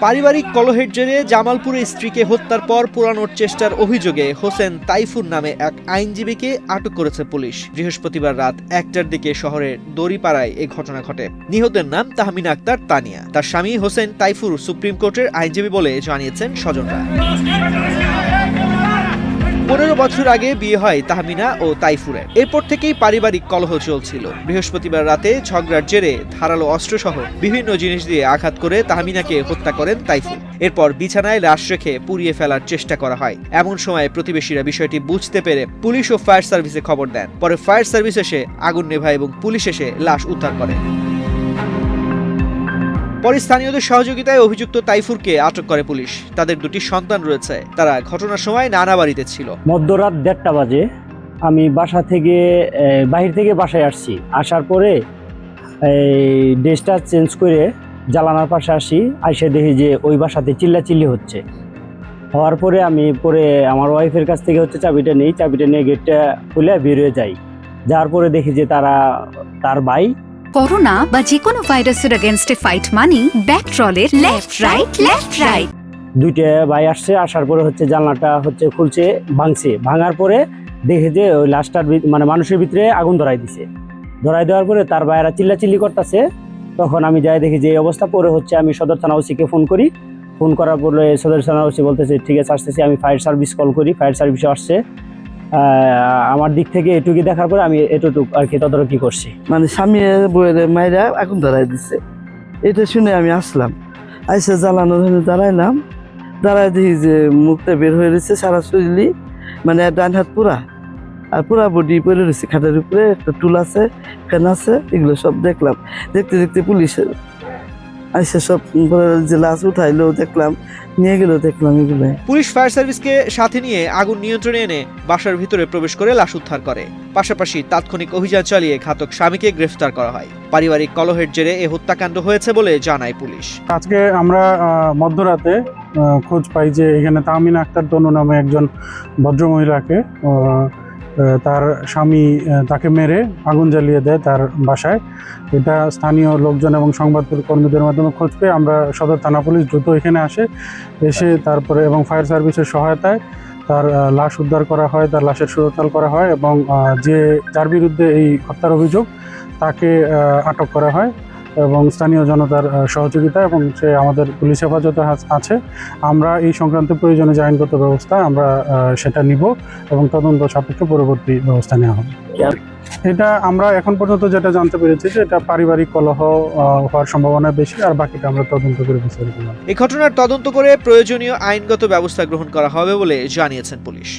পারিবারিক কলহের জেরে জামালপুরে স্ত্রীকে হত্যার পর পোড়ানোর চেষ্টার অভিযোগে হোসেন তাইফুর নামে এক আইনজীবীকে আটক করেছে পুলিশ। বৃহস্পতিবার রাত ১টার দিকে শহরের দড়িপাড়ায় এই ঘটনা ঘটে। নিহতের নাম তাহমিনা আক্তার তানিয়া। তার স্বামী হোসেন তাইফুর সুপ্রিম কোর্টের আইনজীবী বলে জানিয়েছেন স্বজনরা। ১৫ বছর আগে বিয়ে হয় তাহমিনা ও তাইফুরের। এরপর থেকেই পারিবারিক কলহ চলছিল। বৃহস্পতিবার রাতে ঝগড়ার জেরে ধারালো অস্ত্রসহ বিভিন্ন জিনিস দিয়ে আঘাত করে তাহমিনাকে হত্যা করেন তাইফুর। এরপর বিছানায় লাশ রেখে পুড়িয়ে ফেলার চেষ্টা করা হয়। এমন সময় প্রতিবেশীরা বিষয়টি বুঝতে পেরে পুলিশ ও ফায়ার সার্ভিসে খবর দেন। পরে ফায়ার সার্ভিস এসে আগুন নেভায় এবং পুলিশ এসে লাশ উদ্ধার করে। পরে স্থানীয়দের সহযোগিতায় অভিযুক্ত তাইফুরকে আটক করে পুলিশ। তাদের দুটি সন্তান রয়েছে। তারা ঘটনার সময় নানা বাড়িতে ছিল। মধ্যরাত ১:৩০ বাজে আমি বাসা থেকে বাহির থেকে বাসায় আসছি। আসার পরে ড্রেসটা চেঞ্জ করে জ্বালানার পাশে আসি। আইসে দেখি যে ওই বাসাতে চিল্লাচিল্লি হচ্ছে। হওয়ার পরে আমি আমার ওয়াইফের কাছ থেকে চাবিটা নিয়ে গেটটা খুলে বেরিয়ে যাই। যাওয়ার পরে দেখি যে তার ভাই করোনা বা যে কোনো ভাইরাসের এগেইনস্টে ফাইট মানি ব্যাকট্রলের লেফট রাইট। দুইটা ভাই আসছে। আসার পরে জানলাটা খুলছে, ভাঙার পরে দেখে যে ওই লাশটার মানুষের ভিতরে আগুন ধরাই দেওয়ার পরে তার ভাইয়েরা চিল্লাচিল্লি করতেছে। তখন আমি যাই দেখি যে এই অবস্থা। পরে আমি সদর থানা ওসিকে ফোন করার পরে সদর থানা ওসি বলতেছে ঠিক আছে আসতেছি। আমি ফায়ার সার্ভিস কল করি, ফায়ার সার্ভিসে আসছে। আমার দিক থেকে এটুকু দেখার পরে আমি এটুকু আর কি তদারকি করছি। স্বামী বইয়ের মায়েরা আগুন ধরাই দিচ্ছে। এটা শুনে আমি আসলাম। আইসে জ্বালানোর জন্য দাঁড়ায় দেখি যে মুখটা বের হয়ে রয়েছে সারা শরীরই, ডান হাত পুরা আর পুরা বডি পরে রয়েছে। খাটের উপরে একটা টুল আছে, ফ্যান আছে, এগুলো সব দেখলাম। দেখতে পুলিশের আইসে সব যে লাশ উঠাইলো দেখলাম, নিয়ে গেল দেখলাম এগুলো। পুলিশ ফায়ার সার্ভিসকে সাথে নিয়ে আগুন নিয়ন্ত্রণে এনে বাসার ভিতরে প্রবেশ করে লাশ উদ্ধার করে। পাশাপাশি তাৎক্ষণিক অভিযান চালিয়ে ঘাতক স্বামীকে গ্রেফতার করা হয়। পারিবারিক কলহের জেরে এ হত্যাকাণ্ড হয়েছে বলে জানায় পুলিশ। আজকে আমরা মধ্যরাতে খোঁজ পাই যে এখানে তাহমিনা আক্তার তনু নামে একজন ভদ্রমহিলাকে তার স্বামী তাকে মেরে আগুন জ্বালিয়ে দেয় তার বাসায়। এটা স্থানীয় লোকজন এবং সংবাদ কর্মীদের মাধ্যমে খোঁজ পেয়ে আমরা সদর থানা পুলিশ দ্রুত এখানে এসে তারপরে এবং ফায়ার সার্ভিসের সহায়তায় তার লাশ উদ্ধার করা হয়, তার লাশের সুরতাল করা হয় এবং যার বিরুদ্ধে এই হত্যার অভিযোগ তাকে আটক করা হয় এবং স্থানীয় জনতার সহযোগিতা এবং সে আমাদের পুলিশ হেফাজতে আছে। আমরা এই সংক্রান্ত প্রয়োজনে যে আইনগত ব্যবস্থা আমরা সেটা নিব এবং তদন্ত সাপেক্ষে পরবর্তী ব্যবস্থা নেওয়া হবে। এটা আমরা এখন পর্যন্ত যেটা জানতে পেরেছি যে এটা পারিবারিক কলহ হওয়ার সম্ভাবনা বেশি, আর বাকিটা আমরা তদন্ত করে বিচার করব। এই ঘটনার তদন্ত করে প্রয়োজনীয় আইনগত ব্যবস্থা গ্রহণ করা হবে বলে জানিয়েছেন পুলিশ।